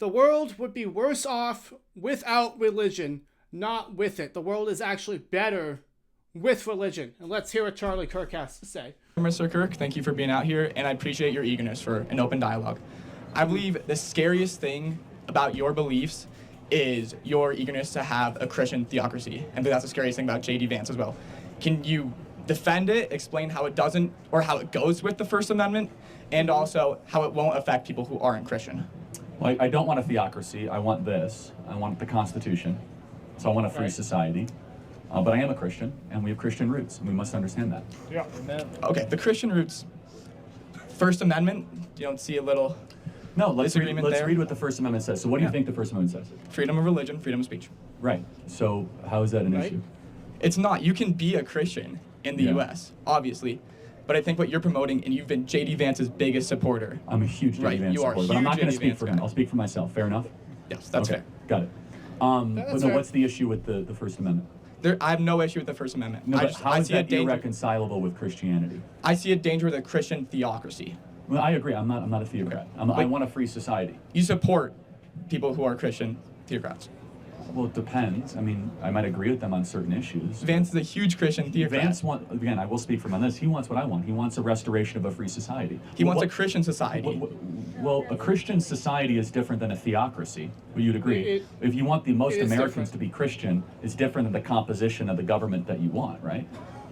the world would be worse off without religion, not with it. The world is actually better with religion. And let's hear what Charlie Kirk has to say. Mr. Kirk, thank you for being out here, and I appreciate your eagerness for an open dialogue. I believe the scariest thing about your beliefs is your eagerness to have a Christian theocracy. And that's the scariest thing about J.D. Vance as well. Can you defend it, explain how it doesn't, or how it goes with the First Amendment, and also how it won't affect people who aren't Christian? Well, I don't want a theocracy. I want this. I want the Constitution. So I want a free society. But I am a Christian, and we have Christian roots, and we must understand that. Yeah. Okay, the Christian roots. First Amendment, you don't see a little No, let's disagreement there? read what the First Amendment says. So what do you think the First Amendment says? Freedom of religion, freedom of speech. Right. So how is that an Right. issue? It's not. You can be a Christian in the Yeah. U.S., obviously. But I think what you're promoting, and you've been J.D. Vance's biggest supporter. I'm a huge J.D. Right, Vance you are a supporter, but I'm not huge going to J.D. speak Vance for him. guy. I'll speak for myself. Fair enough? Yes, that's okay. fair. Got it. That's But no, fair. what's the issue with the First Amendment? I have no issue with the First Amendment. No, but how is see a that danger. irreconcilable with Christianity? I see a danger with a Christian theocracy. Well, I agree. I'm not a theocrat. I want a free society. You support people who are Christian theocrats. Well, it depends. I mean, I might agree with them on certain issues. Vance is a huge Christian theocrat. Again, I will speak for him on this. He wants what I want. He wants a restoration of a free society. He wants a Christian society. Well, a Christian society is different than a theocracy. Well, you'd agree. If you want the most it is Americans different. to be Christian, it's different than the composition of the government that you want, right?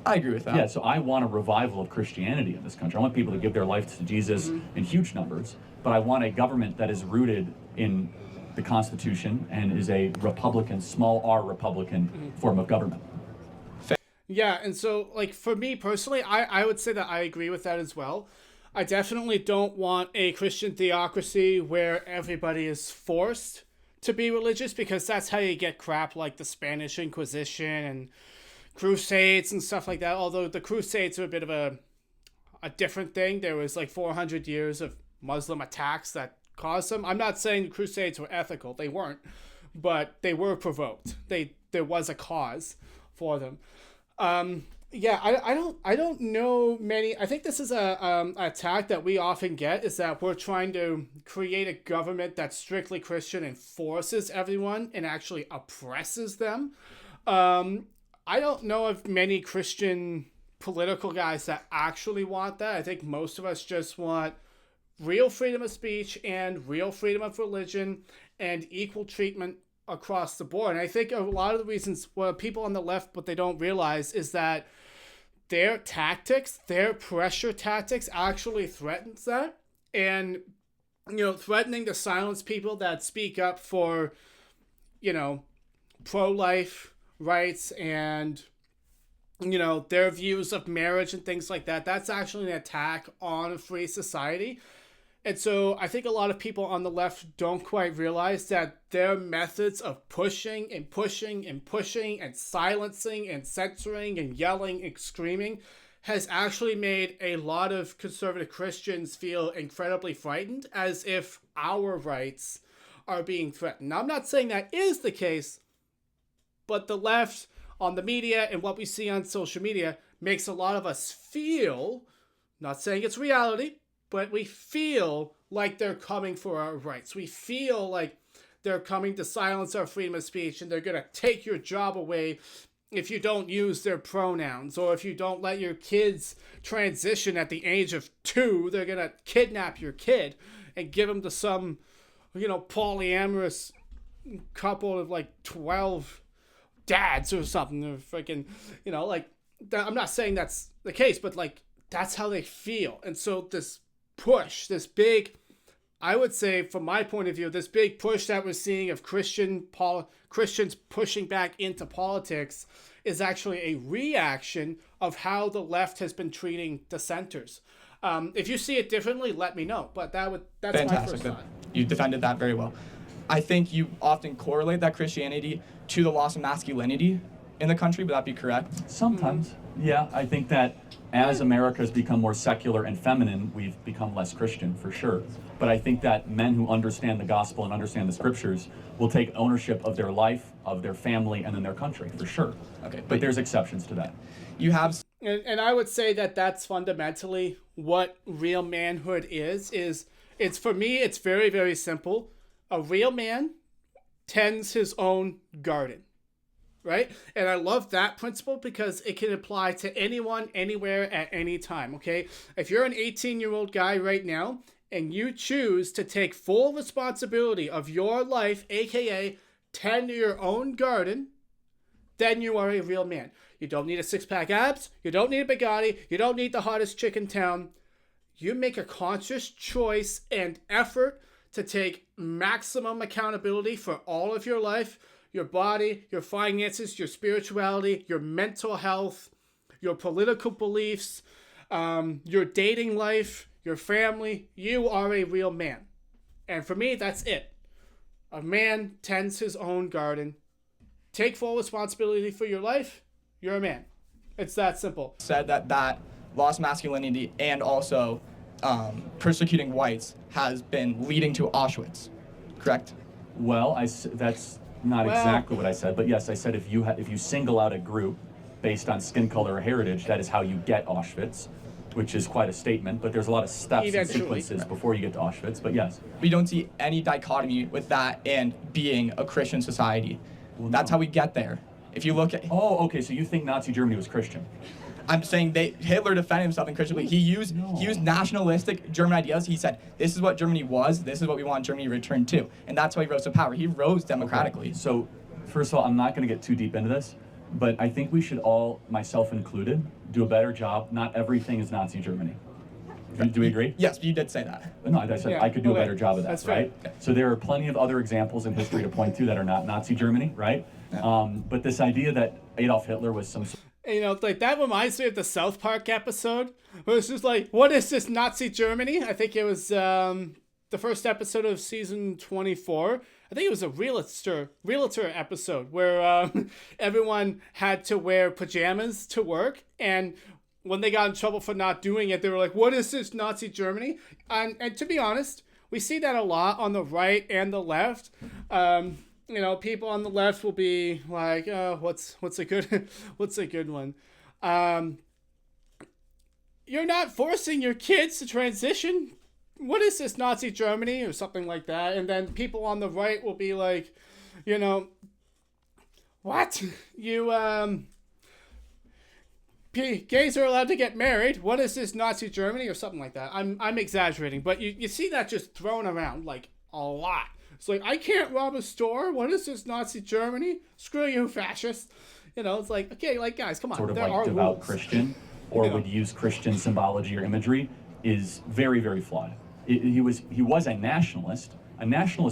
I agree with that. Yeah, so I want a revival of Christianity in this country. I want people to give their life to Jesus in huge numbers, but I want a government that is rooted in the Constitution and is a Republican, small r Republican form of government. Yeah, and so, like, for me personally, I would say that I agree with that as well. I definitely don't want a Christian theocracy where everybody is forced to be religious, because that's how you get crap like the Spanish Inquisition and Crusades and stuff like that. Although the Crusades are a bit of a different thing. There was like 400 years of Muslim attacks that caused them. I'm not saying the Crusades were ethical. They weren't, but they were provoked. There was a cause for them. Yeah, I don't know many. I think this is a attack that we often get, is that we're trying to create a government that's strictly Christian and forces everyone and actually oppresses them. I don't know of many Christian political guys that actually want that. I think most of us just want real freedom of speech and real freedom of religion and equal treatment across the board. And I think a lot of the reasons why people on the left, what they don't realize is that their tactics, their pressure tactics actually threatens that. And, threatening to silence people that speak up for, pro-life rights and, their views of marriage and things like that. That's actually an attack on a free society. And so I think a lot of people on the left don't quite realize that their methods of pushing and pushing and pushing and silencing and censoring and yelling and screaming has actually made a lot of conservative Christians feel incredibly frightened, as if our rights are being threatened. Now, I'm not saying that is the case, but the left on the media and what we see on social media makes a lot of us feel, not saying it's reality, but we feel like they're coming for our rights. We feel like they're coming to silence our freedom of speech, and they're going to take your job away if you don't use their pronouns, or if you don't let your kids transition at the age of 2, they're going to kidnap your kid and give them to some, polyamorous couple of like 12 dads or something. Or freaking, I'm not saying that's the case, but like, that's how they feel. And so this push, this big, I would say from my point of view, this big push that we're seeing of Christians pushing back into politics is actually a reaction of how the left has been treating dissenters. If you see it differently, let me know. But that's Fantastic. my first thought. You defended that very well. I think you often correlate that Christianity to the loss of masculinity in the country. Would that be correct? Sometimes, yeah. I think that as America has become more secular and feminine, we've become less Christian, for sure. But I think that men who understand the gospel and understand the scriptures will take ownership of their life, of their family, and then their country, for sure. Okay, But there's exceptions to that. You have And I would say that that's fundamentally what real manhood is it's, for me, it's very, very simple. A real man tends his own garden, right? And I love that principle because it can apply to anyone, anywhere, at any time, okay? If you're an 18-year-old guy right now and you choose to take full responsibility of your life, aka tend to your own garden, then you are a real man. You don't need a six-pack abs. You don't need a Bugatti. You don't need the hottest chick in town. You make a conscious choice and effort to take maximum accountability for all of your life, your body, your finances, your spirituality, your mental health, your political beliefs, your dating life, your family. You are a real man. And for me, that's it. A man tends his own garden. Take full responsibility for your life. You're a man. It's that simple. Said that lost masculinity and also persecuting whites has been leading to Auschwitz, correct? Well, that's not exactly what I said, but yes, I said if you single out a group based on skin color or heritage, that is how you get Auschwitz, which is quite a statement, but there's a lot of steps and sequences before you get to Auschwitz, but yes. We don't see any dichotomy with that and being a Christian society. Well, that's how we get there. If you look at... Oh, okay, so you think Nazi Germany was Christian? I'm saying Hitler defended himself in Christian. He used nationalistic German ideas. He said, this is what Germany was, this is what we want Germany to return to. And that's why he rose to power. He rose democratically. Okay. So, first of all, I'm not going to get too deep into this, but I think we should all, myself included, do a better job. Not everything is Nazi Germany. Do we agree? Yes, you did say that. No, I said I could do a better job of that, That's right? So there are plenty of other examples in history to point to that are not Nazi Germany, right? Yeah. But this idea that Adolf Hitler was some... You know, like that reminds me of the South Park episode where it's just like, what is this Nazi Germany? I think it was the first episode of season 24. I think it was a realtor episode where everyone had to wear pajamas to work, and when they got in trouble for not doing it, they were like, what is this Nazi Germany? And to be honest, we see that a lot on the right and the left. You know, people on the left will be like, what's a good one? You're not forcing your kids to transition. What is this Nazi Germany or something like that? And then people on the right will be like, you know, what? Gays are allowed to get married. What is this Nazi Germany or something like that? I'm exaggerating, but you see that just thrown around like a lot. It's like, I can't rob a store. What is this Nazi Germany? Screw you, fascist. You know, it's like, okay, like, guys, come on. Sort of there like are devout rules. Christian, or would use Christian symbology or imagery, is very, very flawed. He was a nationalist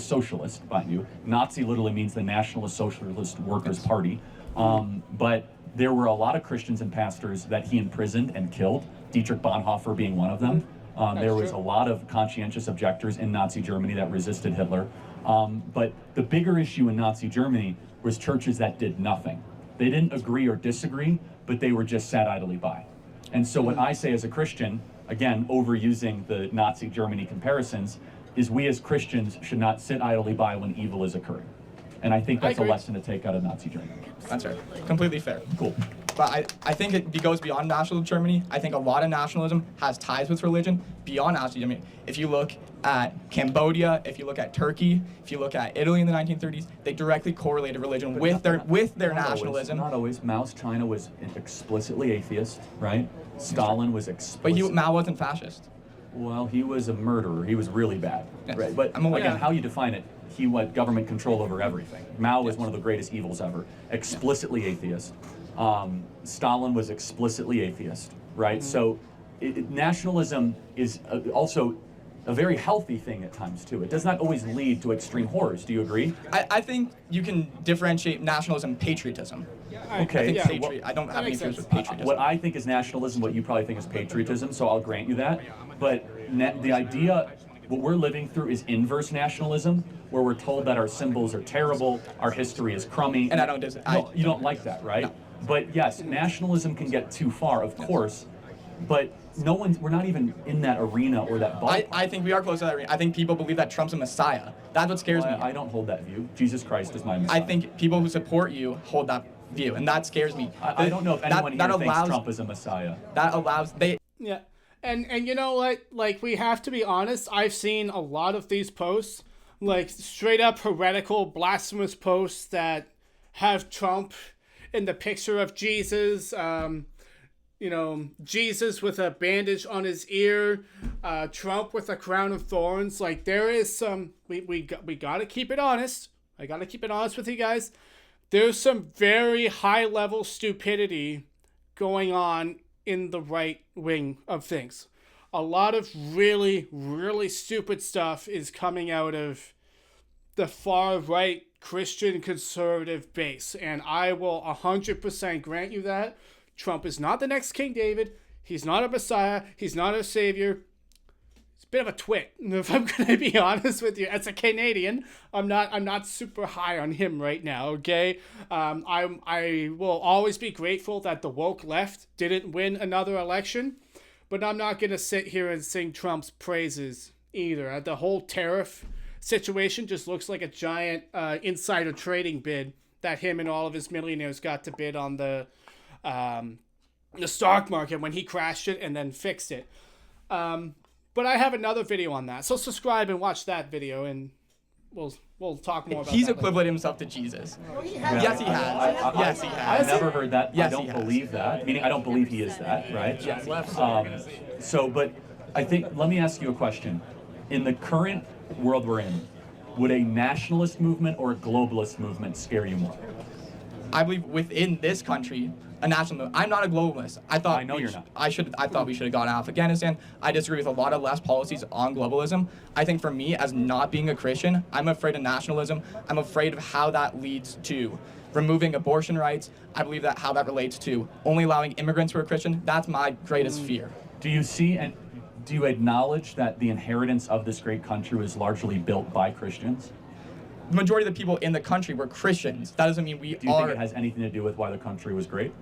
socialist, mind you. Nazi literally means the Nationalist Socialist Workers' Party. But there were a lot of Christians and pastors that he imprisoned and killed, Dietrich Bonhoeffer being one of them. There was a lot of conscientious objectors in Nazi Germany that resisted Hitler. But the bigger issue in Nazi Germany was churches that did nothing. They didn't agree or disagree, but they were just sat idly by. And so what I say as a Christian, again, overusing the Nazi Germany comparisons, is we as Christians should not sit idly by when evil is occurring. And I think that's a lesson to take out of Nazi Germany. That's right. Completely fair. Cool. But I think it goes beyond national Germany. I think a lot of nationalism has ties with religion beyond Nazi Germany. If you look at Cambodia, if you look at Turkey, if you look at Italy in the 1930s, they directly correlated religion with their nationalism. Not always. Mao's China was explicitly atheist, right? Stalin was explicitly... But Mao wasn't fascist. Well, he was a murderer. He was really bad. Yes. Right? But again, how you define it, he wanted government control over everything. Mao was one of the greatest evils ever. Explicitly atheist. Stalin was explicitly atheist, right? So nationalism is also a very healthy thing at times too. It does not always lead to extreme horrors. Do you agree? I think you can differentiate nationalism and patriotism. Okay. I don't have any issues with patriotism. What I think is nationalism, what you probably think is patriotism, so I'll grant you that. But the idea, what we're living through is inverse nationalism, where we're told that our symbols are terrible, our history is crummy. And I don't disagree. No, you don't like that, right? No. But yes, nationalism can get too far, of course, but we're not even in that arena or that ballpark. I think we are close to that arena. I think people believe that Trump's a messiah. That's what scares me. I don't hold that view. Jesus Christ is my messiah. I think people who support you hold that view, and that scares me. I don't know if anyone here thinks Trump is a messiah. That allows... Yeah. And you know what? Like, we have to be honest. I've seen a lot of these posts like straight up heretical, blasphemous posts that have Trump in the picture of Jesus, Jesus with a bandage on his ear, Trump with a crown of thorns. Like, there is some, we got to keep it honest. I got to keep it honest with you guys. There's some very high level stupidity going on in the right wing of things. A lot of really, really stupid stuff is coming out of the far right Christian conservative base. And I will 100% grant you that. Trump is not the next King David. He's not a Messiah. He's not a savior. It's a bit of a twit, if I'm going to be honest with you. As a Canadian, I'm not super high on him right now, okay? I will always be grateful that the woke left didn't win another election, but I'm not going to sit here and sing Trump's praises either. The whole tariff situation just looks like a giant insider trading bid that him and all of his millionaires got to bid on the stock market when he crashed it and then fixed it. But I have another video on that, so subscribe and watch that video, and we'll talk more about He's that equivalent himself to Jesus. Yeah. Yes, he has. Yes, he has. I've never heard that. Yes, I don't believe that. Meaning, I don't believe he is that, right? Yes. But I think, let me ask you a question. In the current world we're in, would a nationalist movement or a globalist movement scare you more? I believe within this country, a national movement. I'm not a globalist. I know you're not. I thought we should have gone out of Afghanistan. I disagree with a lot of left policies on globalism. I think for me, as not being a Christian, I'm afraid of nationalism. I'm afraid of how that leads to removing abortion rights. I believe that how that relates to only allowing immigrants who are Christian. That's my greatest fear. Do you see and do you acknowledge that the inheritance of this great country was largely built by Christians? The majority of the people in the country were Christians. That doesn't mean we Do you are. think it has anything to do with why the country was great?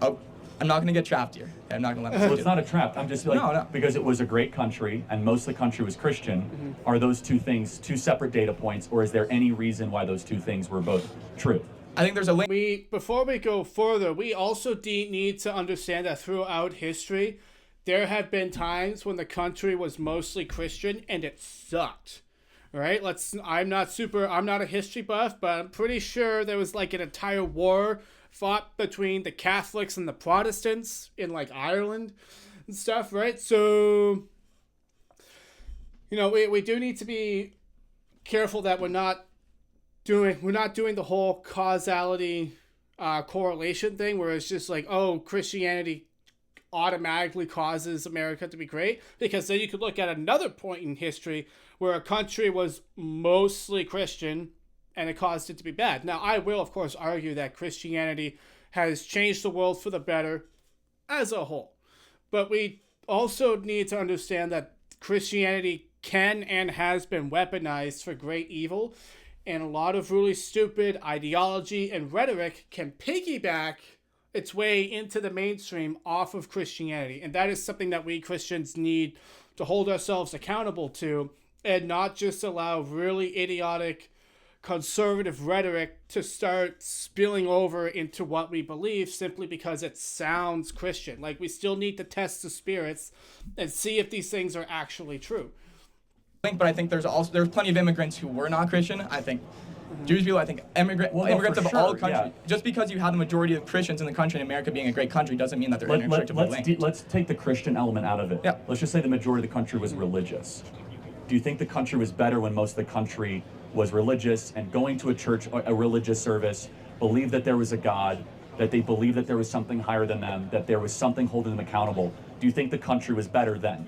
Oh, I'm not going to get trapped here. I'm not going to let myself So it's not a trap. I'm just like, No. because it was a great country and most of the country was Christian, are those two things two separate data points, or is there any reason why those two things were both true? I think there's a link. Before we go further, we also need to understand that throughout history, there have been times when the country was mostly Christian and it sucked. Right? I'm not a history buff, but I'm pretty sure there was like an entire war fought between the Catholics and the Protestants in like Ireland and stuff, right? So, we do need to be careful that we're not doing the whole causality correlation thing where it's just like, oh, Christianity automatically causes America to be great, because then you could look at another point in history where a country was mostly Christian and it caused it to be bad. Now, I will, of course, argue that Christianity has changed the world for the better as a whole. But we also need to understand that Christianity can and has been weaponized for great evil, and a lot of really stupid ideology and rhetoric can piggyback its way into the mainstream off of Christianity. And that is something that we Christians need to hold ourselves accountable to, and not just allow really idiotic conservative rhetoric to start spilling over into what we believe simply because it sounds Christian. Like, we still need to test the spirits and see if these things are actually true. But I think there's plenty of immigrants who were not Christian. I think Jewish people, I think immigrants of all countries. Yeah. Just because you have the majority of Christians in the country, and America being a great country, doesn't mean that they're inextricably linked. Let's take the Christian element out of it. Yeah. Let's just say the majority of the country was religious. Do you think the country was better when most of the country was religious and going to a church, a religious service, believed that there was a God, that they believed that there was something higher than them, that there was something holding them accountable? Do you think the country was better then?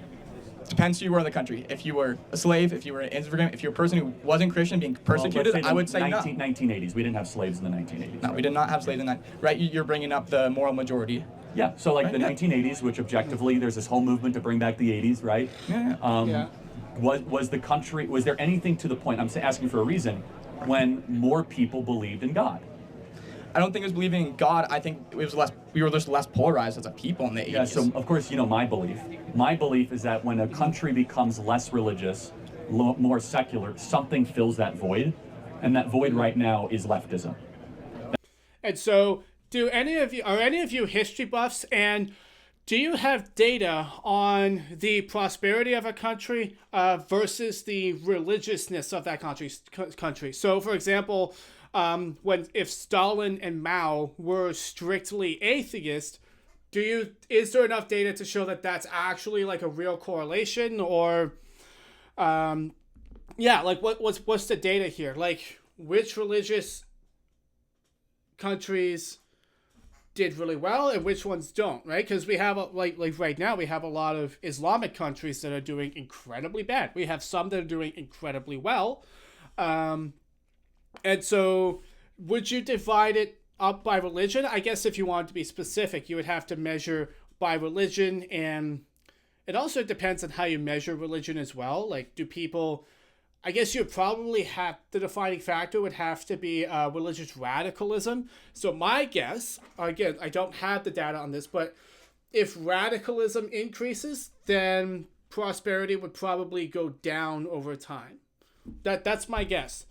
Depends who you were in the country. If you were a slave, if you were an immigrant, if you're a person who wasn't Christian being persecuted, I would say no. 1980s. We didn't have slaves in the 1980s. No, right? we did not have slaves in that. Right, you're bringing up the moral majority. Yeah, so like Right, the yeah. 1980s, which objectively there's this whole movement to bring back the 80s, right? Yeah. Was there anything to the point, I'm asking for a reason, when more people believed in God? I don't think it was believing in God. I think it was we were just less polarized as a people in the 80s. Yeah, so of course, my belief. My belief is that when a country becomes less religious, more secular, something fills that void, and that void right now is leftism. And so, are any of you history buffs, and Do you have data on the prosperity of a country versus the religiousness of that country? So, for example, if Stalin and Mao were strictly atheist, is there enough data to show that that's actually like a real correlation, or what's the data here? Like, which religious countries did really well and which ones don't, right? Because we have like right now we have a lot of Islamic countries that are doing incredibly bad. We have some that are doing incredibly well, and so would you divide it up by religion? I guess if you wanted to be specific, you would have to measure by religion, and it also depends on how you measure religion as well. Like, do people, I guess you probably have, the defining factor would have to be religious radicalism. So my guess, again, I don't have the data on this, but if radicalism increases, then prosperity would probably go down over time. That's my guess.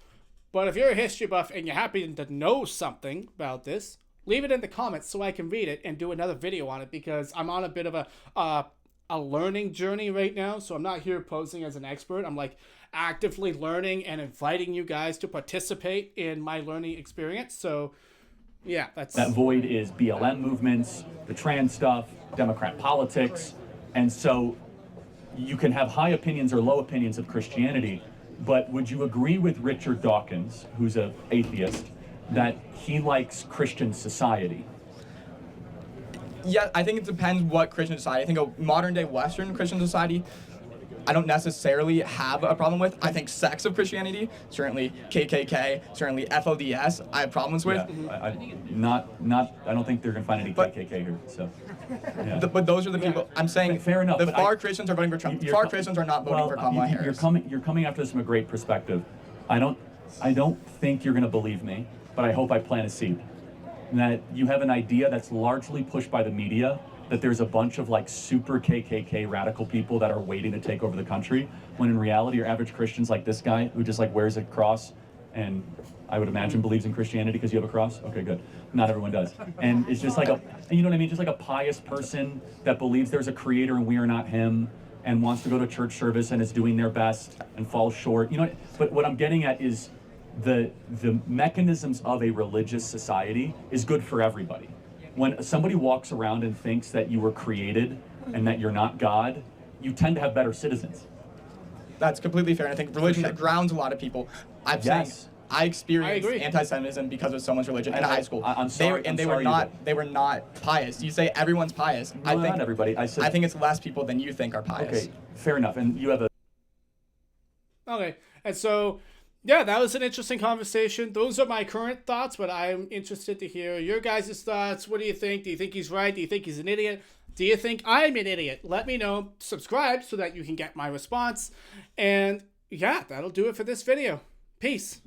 But if you're a history buff and you happen to know something about this, leave it in the comments so I can read it and do another video on it, because I'm on a bit of a learning journey right now. So I'm not here posing as an expert. I'm like actively learning and inviting you guys to participate in my learning experience. So yeah, that void is BLM movements, the trans stuff, Democrat politics. And so you can have high opinions or low opinions of Christianity, but would you agree with Richard Dawkins, who's an atheist, that he likes Christian society? Yeah, I think it depends what Christian society. I think a modern day Western Christian society, I don't necessarily have a problem with. I think sects of Christianity, certainly KKK, certainly FODS, I have problems with. Yeah, I don't think they're going to find any KKK here. So, yeah. But those are the people. I'm saying fair enough. The Christians are voting for Trump. Far Christians are not voting for Kamala Harris. You're coming after this from a great perspective. I don't think you're going to believe me, but I hope I plant a seed. That you have an idea that's largely pushed by the media, that there's a bunch of like super KKK radical people that are waiting to take over the country, when in reality your average Christian's like this guy who just like wears a cross and I would imagine believes in Christianity because you have a cross. Okay, good. Not everyone does. And it's just like you know what I mean? Just like a pious person that believes there's a creator and we are not him, and wants to go to church service and is doing their best and falls short. You know, but what I'm getting at is the mechanisms of a religious society is good for everybody. When somebody walks around and thinks that you were created and that you're not God, you tend to have better citizens. That's completely fair. And I think religion grounds a lot of people. I experienced anti-Semitism because of someone's religion in high school. I'm sorry. They were not pious. You say everyone's pious. No, not everybody. I think it's less people than you think are pious. Okay, fair enough. And you have a... Okay, and so... yeah, that was an interesting conversation. Those are my current thoughts, but I'm interested to hear your guys' thoughts. What do you think? Do you think he's right? Do you think he's an idiot? Do you think I'm an idiot? Let me know. Subscribe so that you can get my response. And yeah, that'll do it for this video. Peace.